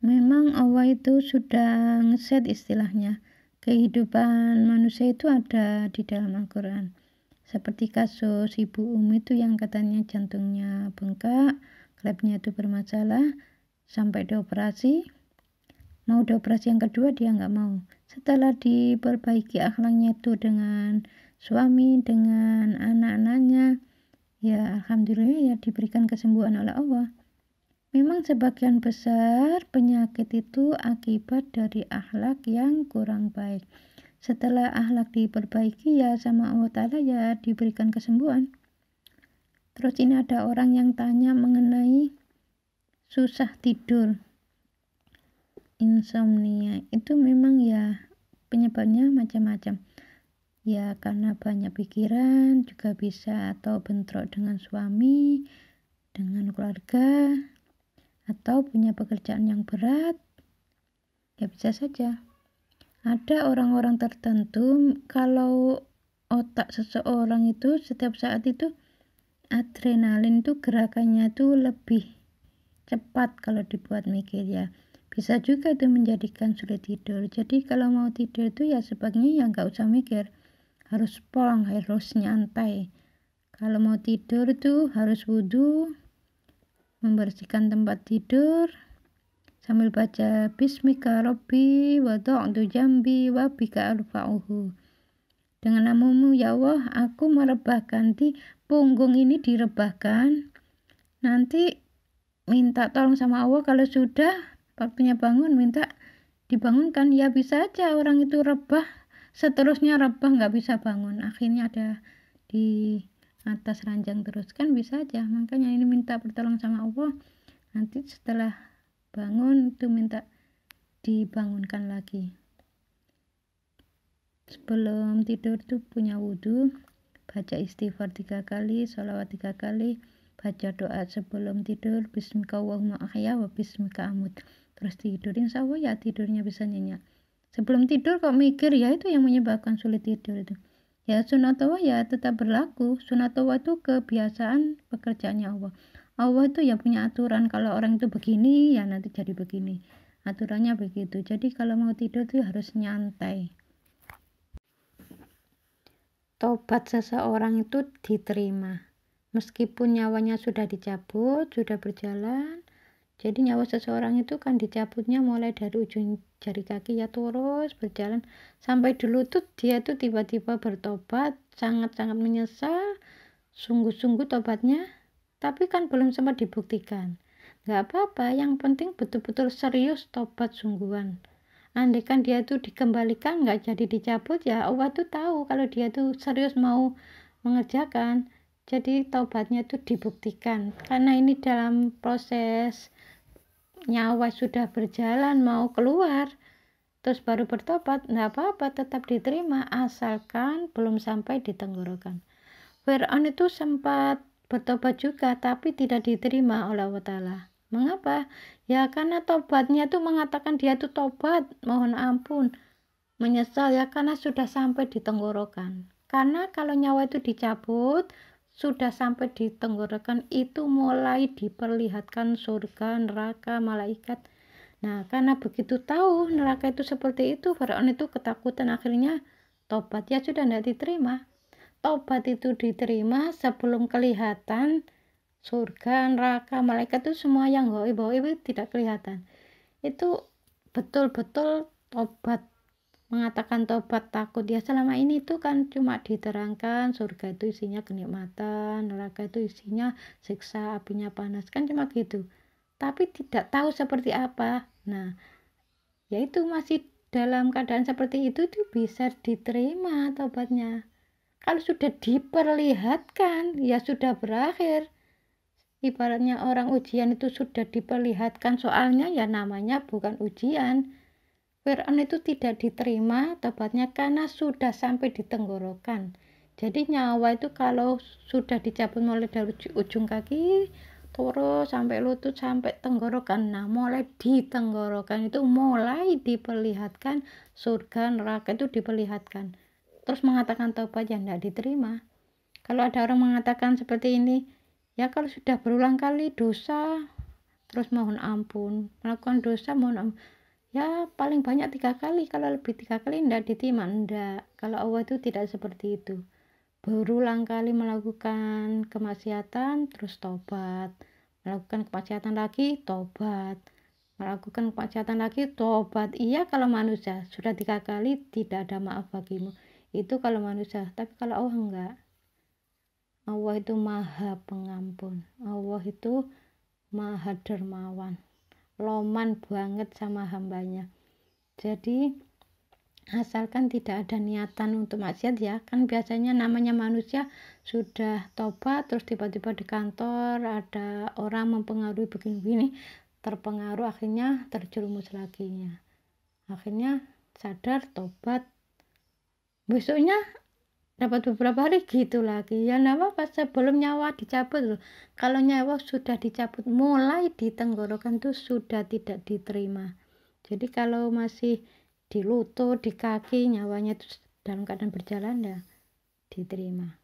Memang Allah itu sudah ngeset istilahnya. Kehidupan manusia itu ada di dalam Al-Quran. Seperti kasus Ibu Umi itu yang katanya jantungnya bengkak, labnya itu bermasalah, sampai dioperasi. Mau dioperasi yang kedua dia nggak mau. Setelah diperbaiki akhlaknya itu dengan suami, dengan anak-anaknya, ya alhamdulillah ya diberikan kesembuhan oleh Allah. Memang sebagian besar penyakit itu akibat dari akhlak yang kurang baik. Setelah akhlak diperbaiki ya sama Allah Ta'ala ya diberikan kesembuhan. Terus ini ada orang yang tanya mengenai susah tidur, insomnia. Itu memang ya penyebabnya macam-macam. Ya karena banyak pikiran juga bisa, atau bentrok dengan suami, dengan keluarga, atau punya pekerjaan yang berat, ya bisa saja. Ada orang-orang tertentu kalau otak seseorang itu setiap saat itu adrenalin itu gerakannya itu lebih cepat kalau dibuat mikir ya. Bisa juga itu menjadikan sulit tidur. Jadi kalau mau tidur itu ya sebaiknya ya nggak usah mikir. Harus plong, harus nyantai. Kalau mau tidur itu harus wudhu, membersihkan tempat tidur, sambil baca Bismika Rabbi wa ta'udu jambi wa bika arfa'uhu. Dengan namamu ya Allah, aku merebahkan di punggung ini, direbahkan. Nanti minta tolong sama Allah, kalau sudah waktunya bangun minta dibangunkan. Ya bisa aja orang itu rebah, seterusnya rebah nggak bisa bangun. Akhirnya ada di atas ranjang terus, kan bisa aja. Makanya ini minta pertolongan sama Allah, nanti setelah bangun itu minta dibangunkan lagi. Sebelum tidur tuh punya wudhu, baca istighfar 3 kali, sholawat 3 kali, baca doa sebelum tidur, bismika Allahumma ahya wa bismika amut. Terus tidur, insya Allah ya tidurnya bisa nyenyak. Sebelum tidur kok mikir, ya itu yang menyebabkan sulit tidur itu. Ya sunatullah ya tetap berlaku. Sunatullah itu kebiasaan pekerjaannya Allah. Allah itu ya punya aturan, kalau orang itu begini ya nanti jadi begini. Aturannya begitu. Jadi kalau mau tidur itu harus nyantai. Tobat seseorang itu diterima. Meskipun nyawanya sudah dicabut, sudah berjalan. Jadi nyawa seseorang itu kan dicabutnya mulai dari ujung jari kaki ya terus berjalan sampai di lutut. Dia tuh tiba-tiba bertobat, sangat-sangat menyesal, sungguh-sungguh tobatnya, tapi kan belum sempat dibuktikan. Gak apa-apa, yang penting betul-betul serius tobat sungguhan. Andai kan dia tuh dikembalikan, gak jadi dicabut, ya Allah tuh tahu kalau dia tuh serius mau mengerjakan. Jadi tobatnya tuh dibuktikan. Karena ini dalam proses nyawa sudah berjalan mau keluar, terus baru bertobat, nggak apa-apa, tetap diterima asalkan belum sampai di tenggorokan. Fir'aun itu sempat bertobat juga tapi tidak diterima oleh Allah Ta'ala. Mengapa? Ya karena tobatnya tuh mengatakan dia tuh tobat, mohon ampun, menyesal ya karena sudah sampai di tenggorokan. Karena kalau nyawa itu dicabut, sudah sampai di tenggorokan, itu mulai diperlihatkan surga, neraka, malaikat. Nah karena begitu tahu neraka itu seperti itu, Firaun itu ketakutan, akhirnya tobat, ya sudah tidak diterima. Tobat itu diterima sebelum kelihatan surga, neraka, malaikat itu semua yang gaib itu tidak kelihatan. Itu betul-betul tobat, mengatakan tobat takut. Ya selama ini itu kan cuma diterangkan surga itu isinya kenikmatan, neraka itu isinya siksa, apinya panas, kan cuma gitu, tapi tidak tahu seperti apa. Nah yaitu masih dalam keadaan seperti itu bisa diterima tobatnya. Kalau sudah diperlihatkan ya sudah berakhir. Ibaratnya orang ujian itu sudah diperlihatkan soalnya, ya namanya bukan ujian. Fir'aun itu tidak diterima tobatnya karena sudah sampai di tenggorokan. Jadi nyawa itu kalau sudah dicabut mulai dari ujung kaki terus sampai lutut sampai tenggorokan, nah mulai di tenggorokan itu mulai diperlihatkan surga, neraka itu diperlihatkan. Terus mengatakan tobat ya tidak diterima. Kalau ada orang mengatakan seperti ini, ya kalau sudah berulang kali dosa terus mohon ampun, melakukan dosa mohon ampun. Ya paling banyak 3 kali, kalau lebih 3 kali enggak diterima, enggak. Kalau Allah itu tidak seperti itu. Berulang kali melakukan kemaksiatan terus tobat, melakukan kemaksiatan lagi tobat, melakukan kemaksiatan lagi tobat. Iya kalau manusia sudah 3 kali tidak ada maaf bagimu, itu kalau manusia. Tapi kalau Allah enggak. Allah itu maha pengampun, Allah itu maha dermawan, loman banget sama hambanya. Jadi asalkan tidak ada niatan untuk maksiat ya, kan biasanya namanya manusia sudah tobat terus tiba-tiba di kantor ada orang mempengaruhi begini-begini, terpengaruh akhirnya terjerumus lagi ya. Akhirnya sadar tobat, besoknya dapat beberapa hari gitu lagi ya, enggak apa-apa sebelum nyawa dicabut loh. Kalau nyawa sudah dicabut mulai di tenggorokan tuh sudah tidak diterima. Jadi kalau masih di lutut, di kaki, nyawanya itu dalam keadaan berjalan ya diterima.